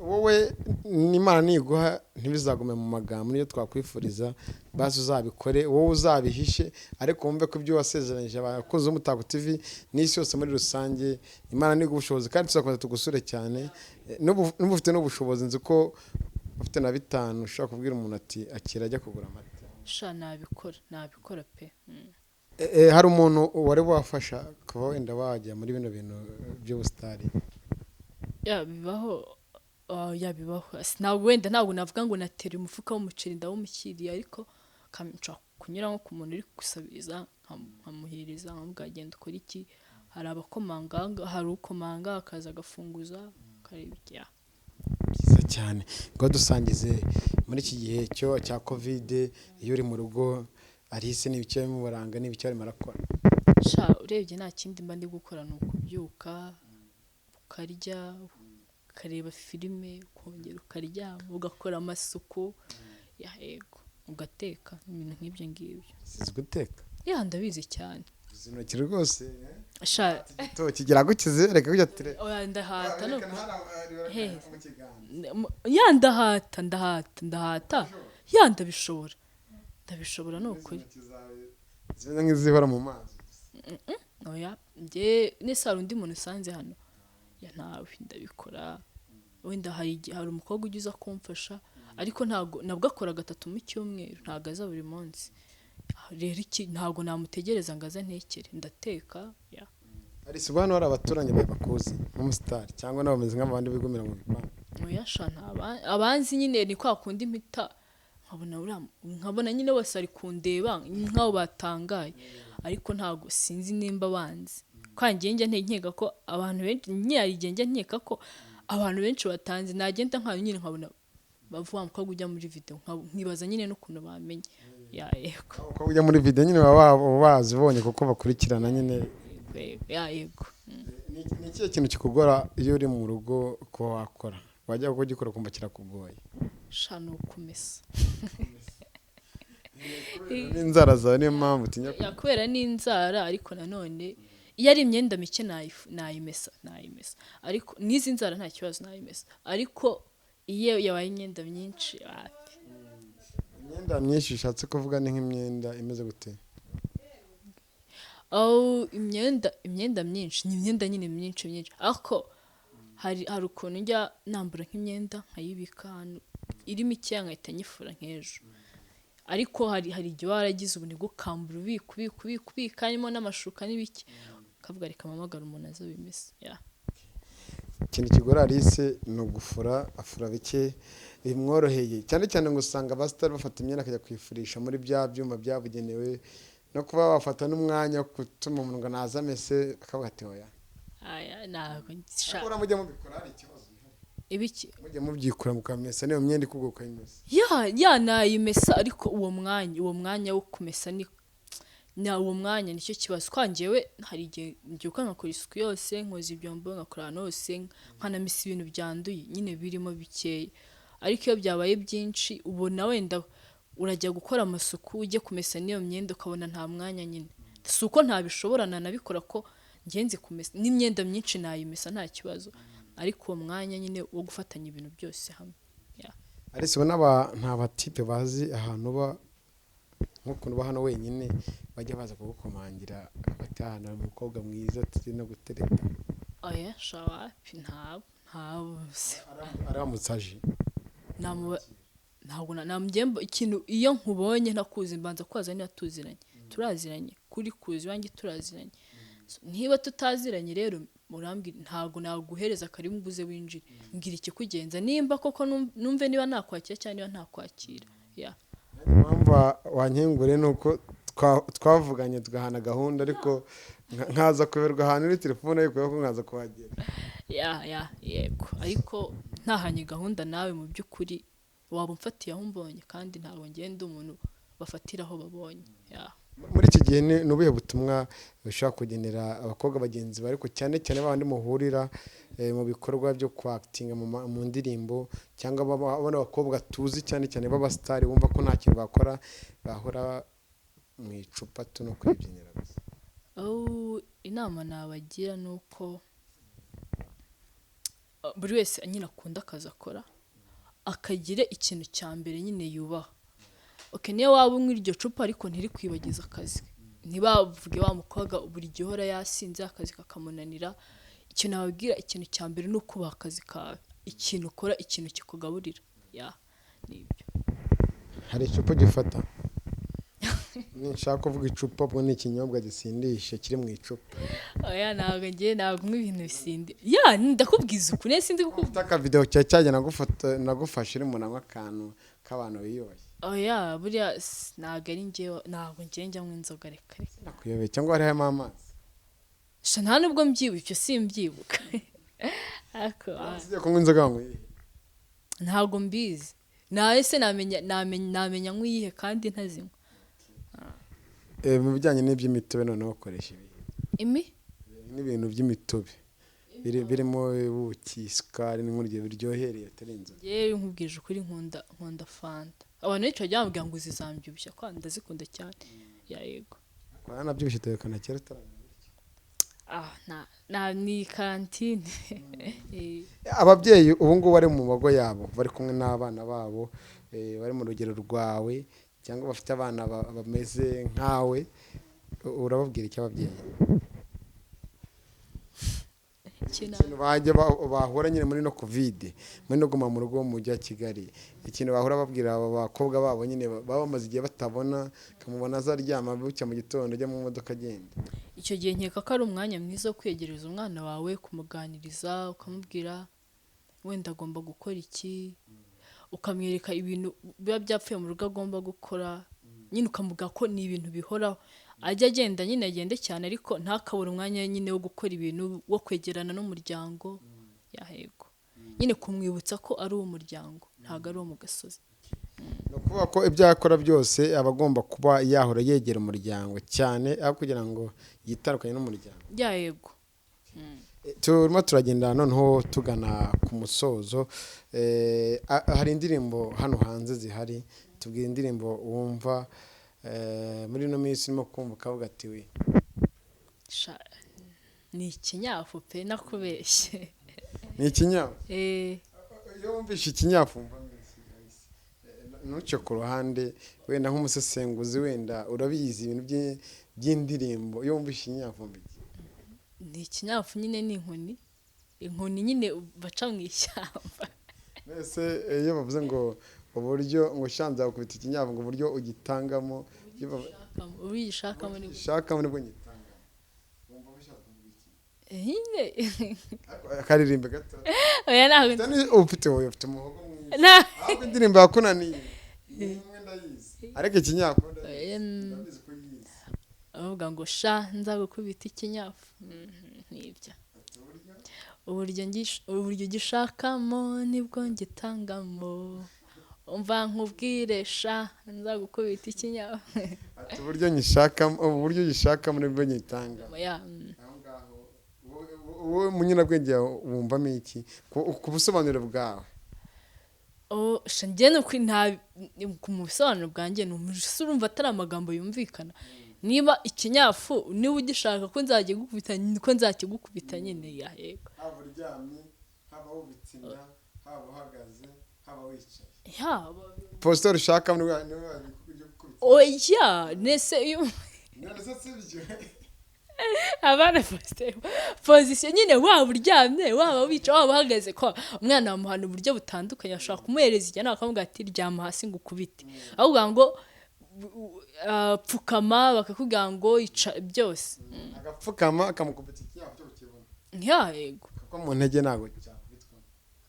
S2: wowe n'Imana niguha ntibizagume mu magambo niyo twakwifuriza bazo uzabikore wowe uzabihishe ariko wumve ko ibyo wasezeranyije abakozi b'Umutako TV n'isi yose muri rusange Imana niguha ubushobozi kandi tuzakomeza tugusure cyane n'ubufite n'ubushobozi nzi ko ufite na 5 ushaka kubwira umuntu ati akira ajya kugura amata
S1: nabikora pe.
S2: Hari umuntu wari wafasha kuba wenda wajya muri bino bintu by'ubustari?
S1: Bibaho wenda ntabwo navuga ngo natera umufuka w'umuceri ndawumushyiriye ariko nshaka kunyura nko ku muntu uri gusabiriza nkamuhiriza nkamugagenda ukora iki hari abakomanga hari ukomanga akaza agafunguza karebya
S2: byiza cyane ngo dusangize muri iki gihe cya covid iyo uri mu rugo arihise n'ibice mu baranga n'ibice ari marakora
S1: urebye nta kindi mba ndi gukora ni ukubyuka ukarya ukareba filime ukongera ukaryama ugakora amasuku yego ugateka ibintu nk'ibyo ngibyo.
S2: Sizi guteka?
S1: Ndabizi cyane.
S2: Zinokiri rwose to kigira gukize reka kujya tire
S1: ndahata no ndahata ndabishobora no kuri
S2: zimeze nk'izihora mu mazi
S1: n'isaro undi muntu usanze hano ntawe ndabikora wenda hari umukobwa ugize kumfasha ariko ntabwo akora 3 mu cyumweru ntago aza buri munsi rero ntago namutegereza ngo aze ntekere ndateka
S2: ari subano hari abaturanyi bakuzi nk'umustar cyangwa n'abameze nk'abandi bigumira mu bipangu
S1: abanzi nyine ni kwa kundi impita nkabona nyine wese ari kundeba nk'aho batangaye ariko ntago sinzi nimba banzi kwangiye nkeka ko abantu benshi nyarigenge nkeka ko abantu benshi batanze nagenda nkayo nyine nkabona bavuga ko ujya muri video nkibaza nyine n'ukuntu bamenye
S2: yego ko ujya muri video nyine baba bazibonye kuko bakurikirana nyine
S1: yego
S2: ni ikihe kintu kikugora iyo uri mu rugo ko wakora wajya kugikora kumva kirakugoye
S1: shano ukumesa
S2: n'inzara zawe niyo mpamvu utinya
S1: kubera n'inzara ariko nanone iyo ari imyenda mike nayimesa ariko n'izi nzara nta kibazo nayimesa ariko iyo yabaye imyenda myinshi
S2: imyenda myinshi ushatse kuvuga ni nk'imyenda imeze gute
S1: imyenda myinshi ni imyenda nyine myinshi ariko hari ukuntu njya nambura nk'imyenda nkayibika ahantu iri mikeya nkahita nyifura nk'ejo ariko hari igihe waragize ubunigo ukambura ubika harimo n'amashuka n'ibiki ukavuga reka mpamagara umuntu aza bimese
S2: ikintu kigora Alice ni ugufura afura bike bimworoheye cyane cyane ngo usanga abasitari bafata imyenda akajya kuyifurisha muri bya byuma byabugenewe no kuba wafata n'umwanya wo gutuma umuntu ngo naza amese akavuga ati oya
S1: ntabwo
S2: nshaka mujye mubikora hari ikibazo
S1: ibiki
S2: mujye mubyikura mukamesa niyo myenda ikuguka imesa
S1: nayimesa ariko uwo mwanya wo kumesa uwo mwanya nicyo kibazo twangewe hari igihe mbyuka nkakora isuku yose nkoza ibyombo ngakora ahantu hose nkanamesa ibintu byanduye nyine birimo bikeya ariko iyo byabaye byinshi ubona wenda urajya gukora amasuku ujye kumesa niyo myenda ukabona nta mwanya nyine si uko ntabishobora nanabikora ko ngenzi kumesa n'imyenda myinshi nayimesa nta kibazo ariko uwo mwanya nyine wo gufatanya ibintu byose hamwe
S2: Alice ubona nta batipe bazi ahantu uba nk'ukuntu uba hano wenyine bajya baza kugukomangira bati ahantu hari umukobwa mwiza turi no gutereta
S1: oya shawapi ntabwo
S2: aramutse aje
S1: ntabwo namugemba ikintu iyo nkubonye ntakuzi mbanza kwaza niba turaziranye kuri kuzi wanjye turaziranye niba tutaziranye rero murambwira ntabwo naguhereza karimu mbuze winjire ngira ikikugenza nimba koko numve niba nakwakira cyangwa niba ntakwakira
S2: impamvu wankengure ni uko twavuganye tugahana gahunda ariko nkaza kuberwa ahantu uri telefone ariko ko nkaza kuhagera
S1: yego ariko ntahanye gahunda nawe mu by'ukuri waba umfatiye aho mbonye kandi ntabwo ngenda umuntu bafatira aho babonye
S2: muri iki gihe ni ubuhe butumwa bushobora kugenera abakobwa bagenzi bawe ariko cyane cyane babandi muhurira mu bikorwa byo kwakitinga mu ndirimbo cyangwa abana abakobwa tuzi cyane cyane b'abasitari bumva ko nta kintu bakora bahora mu icupa tuno kwibyinira gusa
S1: inama nabagira ni uko buri wese nyine akunda akazi akora akagire ikintu cya mbere nyine yubaha niyo waba unywa iryo cupa ariko ntiri kwibagiza akazi ntibavuge wa mukobwa buri gihe uhora yasinze akazi kakamunanira ikintu nababwira ikintu cya mbere ni ukubaha akazi kawe ikintu ukora ikintu kikugaburira nibyo
S2: hari icupa gifata nshaka kuvuga icupa ubwo ni ikinyobwa gisindisha kiri mu icupa
S1: ntabwo nywa ibintu bisindi ndakubwiza uku nese ndi
S2: kukuvuga akavidewo cyajya nagufashe uri munanywa akantu k'abantu biyoshye
S1: buriya ntabwo ari njyewe ntabwo njya nywa inzoga reka
S2: nakuyobeye cyangwa harimo amazi
S1: nta nubwo mbyibuka icyo simbyibuka
S2: ugiye kunywa inzoga wanyweye
S1: ntabwo mbizi ese namenya nk'iyihe kandi ntazinywa
S2: mu bijyanye n'iby'imitobe noneho ukoresha n'ibintu by'imitobe birimo ubuki isukari n'inkurya biryohereye atari inzoga
S1: yewe nkubwije ukuri nkunda fanta abantu benshi bajya bambwira ngo zizambyibushya kandi ndazikunda cyane yego
S2: nabyibushye turekana kera
S1: ni kantine
S2: ababyeyi ubu ngubu bari mu mago yabo bari kumwe n'abana babo bari mu rugero rwawe cyangwa bafite abana bameze nkawe urababwira icyo ababyeyi ikintu bahura nyine muri no kovide muri no guma mu rugo mu mujyi wa Kigali ikintu bahura babwira aba bakobwa babo nyine baba bamaze igihe batabona kamubona azaryama bucya mu gitondo ajya mu modoka agenda
S1: icyo gihe nkeka ko ari umwanya mwiza wo kwegereza umwana wawe kumuganiriza ukamubwira wenda agomba gukora iki ukamwereka ibintu biba byapfuye mu rugo agomba gukora nyine ukamuga ko ni ibintu bihoraho ajya agenda nyine agende cyane ariko ntakabure umwanya nyine wo gukora ibintu wo kwegerana n'umuryango yahego nyine kumwibutsa ko ari umuryango ntago ari mu gasozi
S2: no kuvuga ko ibyo yakora byose aba agomba kuba yahora yegera umuryango cyane aho kugira ngo yitarukanye n'umuryango
S1: yahego
S2: turimo turagenda noneho tugana ku musozo. Hari indirimbo hano hanze zihari, tubwira indirimbo wumva muri no minsi urimo kumva ukavuga ati we
S1: ni ikinyafu pe nakubeshye.
S2: Ni ikinyafu? Iyo wumvishe ikinyafu wumva ntuce ku ruhande, wenda nk'umusesenguzi wenda urabizi ibintu by'indirimbo. Iyo wumvishe ikinyafu
S1: ni ikinyafu nyine, ni inkoni nyine baca mu ishyamba.
S2: Mbese iyo bavuze ngo uburyo ngo shanza gukubita ikinyafu ngo uburyo ugitangamo
S1: ubishakamo
S2: nibwo nyitanga, wumva bashaka kuvuga iki?
S1: nyine
S2: akaririmbe gato.
S1: oya ntabwo
S2: ufite umuhogo mwiza, ahubwo indirimbo yakunaniye nimwe ndayizi, ariko ikinyafu ndabizi ko yizi.
S1: avuga ngo nza gukubita ikinyafu. nibyo uburyo gishakamo nibwo ngitangamo, umva nkubwire nza gukubita ikinyafu.
S2: ati uburyo gishakamo nibwo nyitangamo. wowe munyurabwenge wumvamo iki ku busobanuro bwawe?
S1: njye ku busobanuro bwanjye urumva atari amagambo yumvikana. niba ikinyafu niba ugishaka ko nzajya gukubita ko nzakigukubita nyine. yego
S2: haba uryamye, haba wubitse inda, haba uhagaze, haba wicaye. Positeri ushaka niwe wagikubita.
S1: oya nese
S2: sibyo
S1: abana pozisiyo nyine, waba uryamye, waba wicaye, waba uhagaze. ko umwana wamuhana uburyo butandukanye, ashobora kumuhereza ijyana bakavuga ati ryama hasi ngo ukubite, ahubwo ngo pfukama bakakubwira ngo ica byose.
S2: agapfukama akamukubita ikinyafu cyo kukibona.
S1: yego
S2: kuko mu ntege ntabwo cyakubitwa,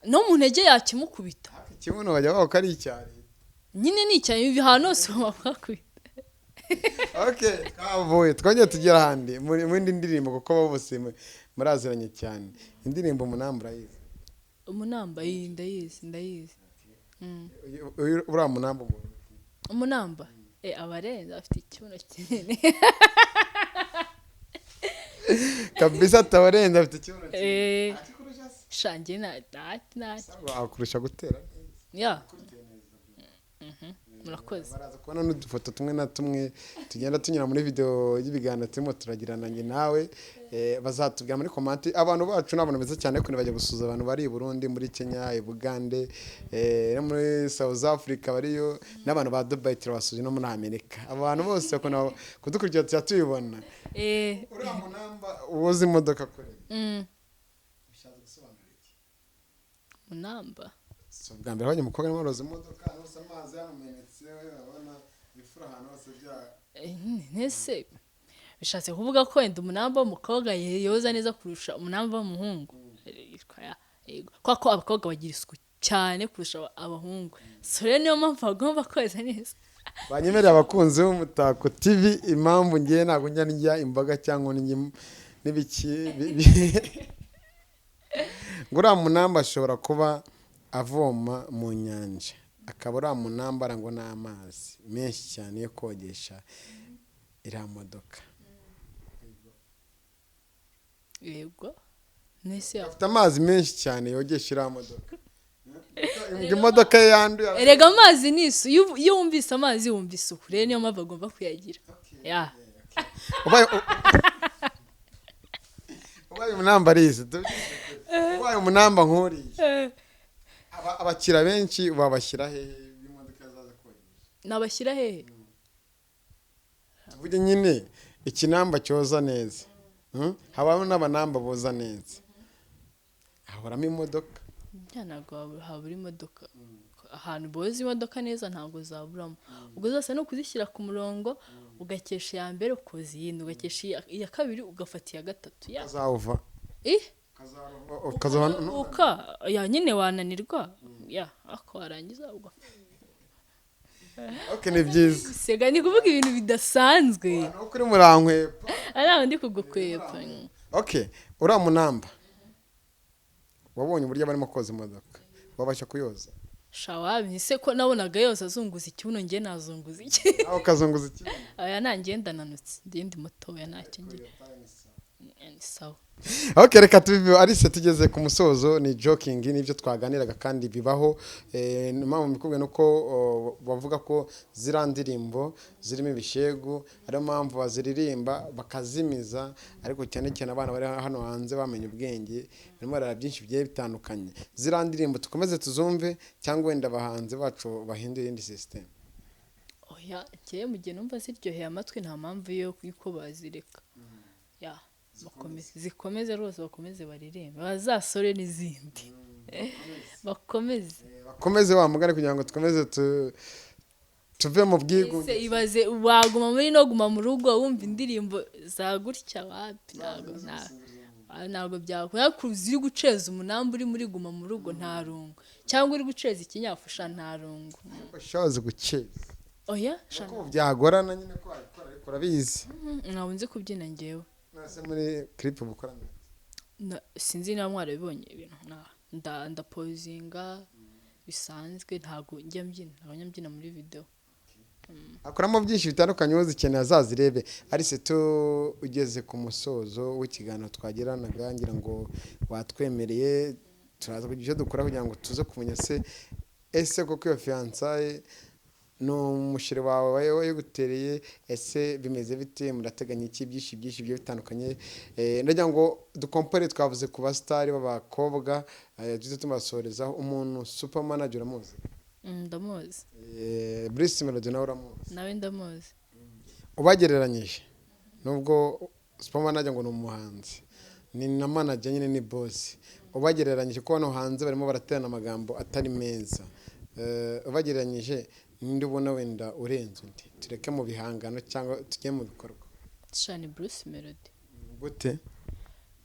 S1: no mu ntege yakimukubita.
S2: ikibuno bajya bavuga ko ari icyari
S1: nyine ni icyayi, ibihano hose bakakubita.
S2: kavuye twongeye tugera ahandi mu yindi ndirimbo, kuko bose muraziranye cyane. indirimbo Umunamba urayizi?
S1: Umunamba ndayizi.
S2: uriya Munamba
S1: Umunamba abarenze afite ikibuno kinini
S2: kabisa, atabarenze afite ikibuno kinini.
S1: shange
S2: akurusha gutera
S1: neza. murakoze.
S2: baraza kubona n'udufoto tumwe na tumwe tugenda tunyura muri video y'ibiganiro turimo turagirana njye nawe. bazatubwira muri komenti. abantu bacu n'abantu beza cyane ko bajya gusuza abantu bari i Burundi, muri Kenya, i Bugande, no muri South Africa bariyo, n'abantu ba Dubai turabasuje, no muri Amerika. abantu bose bakona kudukurikira tuyibona. uriya Munamba uwoza imodoka kuri bishatse gusobanura iki?
S1: Munamba
S2: bwa mbere bajya mukobwa n'amaroza imodoka hose amazi yamumenetse, abana bifura ahantu hose bya
S1: nese bishatse kuvuga ko wenda Umunamba w'umukobwa yoza neza kurusha Umunamba w'umuhungu. ko abakobwa bagira isuku cyane kurusha abahungu, so rero niyo mpamvu bagomba koza neza.
S2: banyemerera abakunzi b'Umutako TV, impamvu ngiye ntabwo njya ndya imboga cyangwa n'ibiki ngo uriya Munamba ashobora kuba avoma mu nyanja, akaba uriya Munamba arangwa n'amazi menshi cyane yo kogesha iriya modoka.
S1: yego nese
S2: afite amazi menshi cyane yogesha iriya modoka. imodoka yanduye.
S1: erega amazi ni isu, iyo wumvise amazi wumva isuku, rero niyo mpamvu agomba kuyagira.
S2: ubaye Umunamba arizi, ubaye Umunamba nk'uriya, abakira benshi babashyira hehe imodoka zaza kogesha?
S1: nabashyira hehe?
S2: tuvuge nyine ikinamba cyoza neza, habamo n'abanamba boza neza, hahoramo imodoka.
S1: ntabwo habura imodoka. ahantu boza imodoka neza ntabwo zaburamo. ubwo zose no kuzishyira ku murongo, ugakesha iya mbere ukoza iyindi, ugakesha iya kabiri ugafata iya gatatu.
S2: kazawuva
S1: nyine wananirwa ako warangiza ubwo.
S2: ni byiza.
S1: sega ni kuvuga ibintu bidasanzwe.
S2: kuri murankwepa
S1: araho ndi kugukwepa.
S2: uriya Munamba wabonye uburyo barimo koza imodoka, wabasha kuyoza?
S1: shawabi se ko nabonaga yose azunguza ikibuno, njye nazunguza iki?
S2: aho kazunguza ikibuno.
S1: aya nangenda nanutse, ndi mutoya ntacyo ngira. sawa.
S2: Okay, reka tubive arise tugeze ku musozo, ni joking nibyo twaganiraga kandi bibaho. Mpamvu mbikubwiye nuko bavuga ko zirandirimbo zirimo ibishegu, ari mpamvu baziririmba bakazimiza, ariko cyane cyane abana bari hano hanze bamenye ubwenge, barimo barara byinshi bigiye bitandukanye. Zirandirimbo tukomeze tuzumve cyangwa wenda abahanzi bacu bahindura indi system?
S1: Oya, njyewe mu gihe numva ziryoheye amatwi nta mpamvu yuko bazireka. Ya, zikomeze rwose, bakomeze baririmbe, bazasore n'izindi.
S2: Bakomeze wa mugani kugira ngo tukomeze tuve mu bwigunge.
S1: Ibaze waguma muri no guma mu rugo wumva indirimbo za gutya wapi, ntabwo byakora. Ziri guceza umunamba uri muri guma mu rugo nta rungu, cyangwa uri guceza ikinyafusha nta rungu.
S2: Bashoze guceza.
S1: Oya,
S2: shaka byagorana nyine ko akora bizi.
S1: Ntabunze kubyina ngewe.
S2: Nase muri clip bukorana.
S1: Sinzi na mwarabibonye ibintu ndapozinga bisanzwe, ntago njya mbyina muri video.
S2: Akoramo byinshi bitandukanye uwo zikeneye azazirebe. Arise ugeze ku musozo w'ikiganiro twagiranaga, ngira ngo watwemereye turaza kugira icyo dukora kugira ngo tuze kumenya se ese koko iyo fiançaye no mushire wawe wagutereye, ese bimeze bite, murateganya iki byinshi byo bitandukanye. Ndagira ngo dukompare, twavuze ku basitari b'abakobwa, tuze tumasorezaho umuntu SuperManager uramuzi?
S1: Ndamuzi.
S2: Bruce Melody nawe uramuzi?
S1: Nawe ndamuzi.
S2: Ubagereranyije nubwo SuperManager ngo ni umuhanzi, ni na manager nyine, ni boss. Ubagereranyije ko hano hanze barimo baraterana amagambo atari meza, ubagereranyije ninde ubona wenda urenze undi? Tureke mu bihangano cyangwa tujye mu bikorwa.
S1: Shani Bruce Melody.
S2: Gute?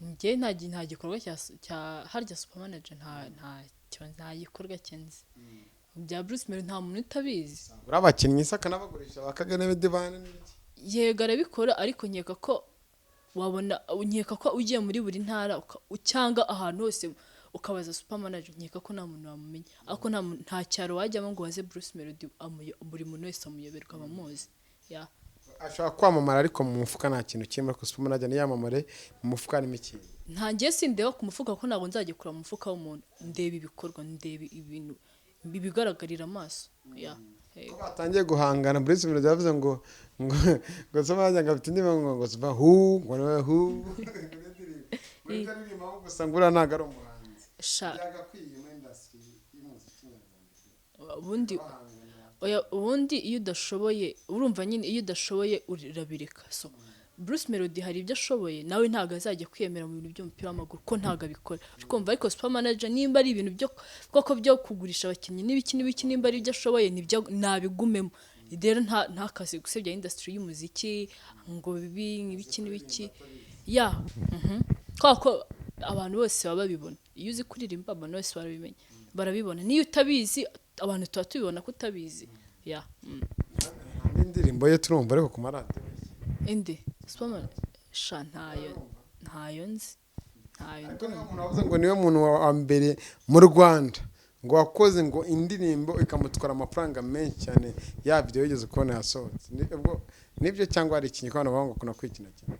S1: Njye nta gikorwa cya harya SuperManager nta gikorwa cyenze. Bya Bruce Melody nta muntu utabizi.
S2: Urabakinnyi isaka nabagurisha bakagana n'ibidivane n'iki?
S1: Yego arabikora, ariko nkeka ko ugiye muri buri ntara cyangwa ahantu hose ukabaza SuperManager, nkeka ko nta muntu wamumenya. Ariko nta cyaro wajyamo ngo waze Bruce Melody, buri muntu wese amuyoberwa abamuzi. Ya,
S2: ashaka kwamamara ariko mu mufuka nta kintu kimwe, ko SuperManager niyamamare mu mufuka harimo ikintu.
S1: Ntangiye sindeba ku mufuka ko ntabwo nzagikura mu mufuka w'umuntu, ndeba ibikorwa, ndeba ibintu bigaragarira amaso. Ya,
S2: batangiye guhangana. Bruce Melody yavuze ngo SuperManager ngafite indimi ngo Super Who, ngo Who muri karirimba aho gusa ngura ntago ari umuhanzi. Yagakwiye mu industry y'umuziki nyarwanda.
S1: Ubundi iyo udashoboye, urumva nyine iyo udashoboye urabireka. So Bruce Melody hari ibyo ashoboye, nawe ntago azajya kwiyemera mu bintu by'umupira w'amaguru ko ntago abikora. Ukumva ariko SuperManager nimba ari ibintu byo kugurisha abakinnyi n'ibiki nimba ari ibyo ashoboye nabigumemo. Rero nta kazi gusebya industry y'umuziki ngo bibi n'ibiki. Ya, ko abantu bose baba babibona. Iyo uzi kuririmba abantu bose barabibona. Niyo utabizi abantu tuba tubibona ko utabizi. Ya.
S2: Indirimbo ye turumva ariko ku maradiyo.
S1: Indi SuperManager ntayo nzi.
S2: Umuntu wavuze ngo niwe muntu wa mbere mu Rwanda ngo wakoze ngo indirimbo ikamutwara amafaranga menshi cyane, ya video yigeze kubona yasohotse. Nibyo cyangwa ari ikinyi ko abantu bavuga ngo kuna kwikina cyane?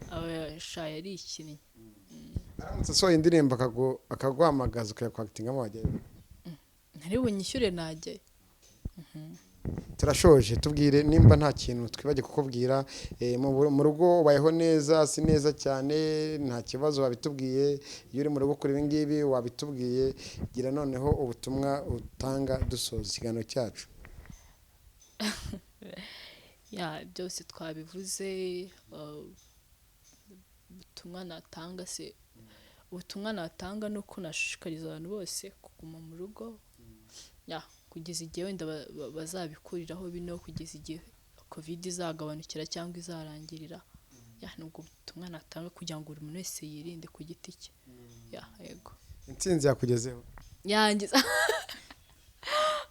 S1: Yari ikinyi.
S2: Aramutse asohoye indirimbo akaguhamagaza ukayakwakitingamo wajyayo?
S1: Ntariwe nyishyure najyayo.
S2: Turashoje, tubwire nimba nta kintu twibagiye kukubwira. Mu rugo ubayeho neza, si neza cyane, nta kibazo wabitubwiye. Iyo uri mu rugo kuri ibi ngibi wabitubwiye. Gira noneho ubutumwa utanga dusoza ikiganiro cyacu.
S1: Ya, byose twabivuze. Ubutumwa natanga nuko nashishikariza abantu bose kuguma mu rugo. Ya, kugeza igihe wenda bazabikuriraho bino, kugeza igihe covid izagabanukira cyangwa izarangirira. Ya, nubwo ubutumwa natanga kugira ngo buri muntu wese yirinde ku giti cye. Ya, yego.
S2: Intsinzi yakugezeho?
S1: Yangiza.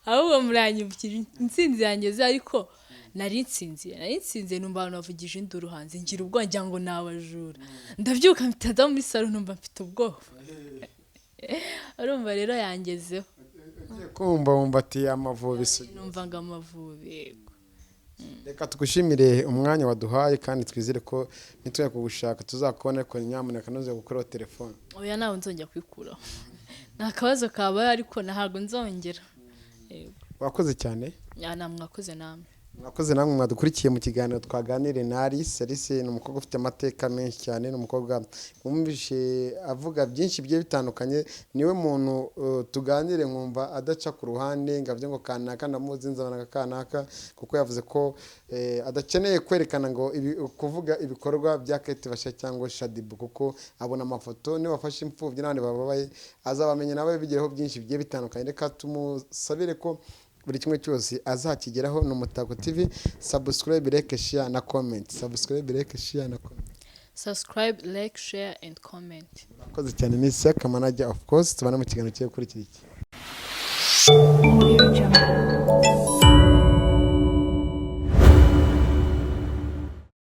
S1: Ahubwo muranyibukije intsinzi yangeze, ariko nari nsinze numva abantu bavugije induru hanze, ngira ubwoba ngira ngo nabajura. Ndabyuka mpita muri salon numva mfite ubwoba. Urumva rero yangezeho.
S2: Kumva ati Amavubi se.
S1: Numva ngo Amavubi, yego.
S2: reka tugushimire umwanya waduhaye kandi twizere ko nitujya kugushaka tuzakubona ariko nyamuneka ntuze gukuraho telefone.
S1: Oya nawe nzongera kwikuraho. Nta kabazo kabaye ariko ntabwo nzongera.
S2: Wakoze cyane.
S1: Mwakoze namwe.
S2: Mwakoze namwe mwadukurikiye mu kiganiro twaganire na Alice ni umukobwa ufite amateka menshi cyane, ni umukobwa mwumvishe avuga byinshi bigiye bitandukanye, niwe muntu tuganire nkumva adaca ku ruhande ngo avuge ngo kanaka ndamuzi nzabana kanaka, kuko yavuze ko adakeneye kwerekana ngo kuvuga ibikorwa bya Kate Basha cyangwa Shadibu, kuko abona amafoto niba bafashe imfubyi n'abandi bababaye azabamenye nawe bigireho byinshi bigiye bitandukanye. Reka tumusabire ko buri kimwe cyose azakigeraho. Ni Umutako TV. Subscribe, like, share na comment. Subscribe, like, share na comment.
S1: Subscribe, like, share and comment.
S2: Mwakoze cyane. Ni SuperManager of course, tubana mu kiganiro cyo kuri iki.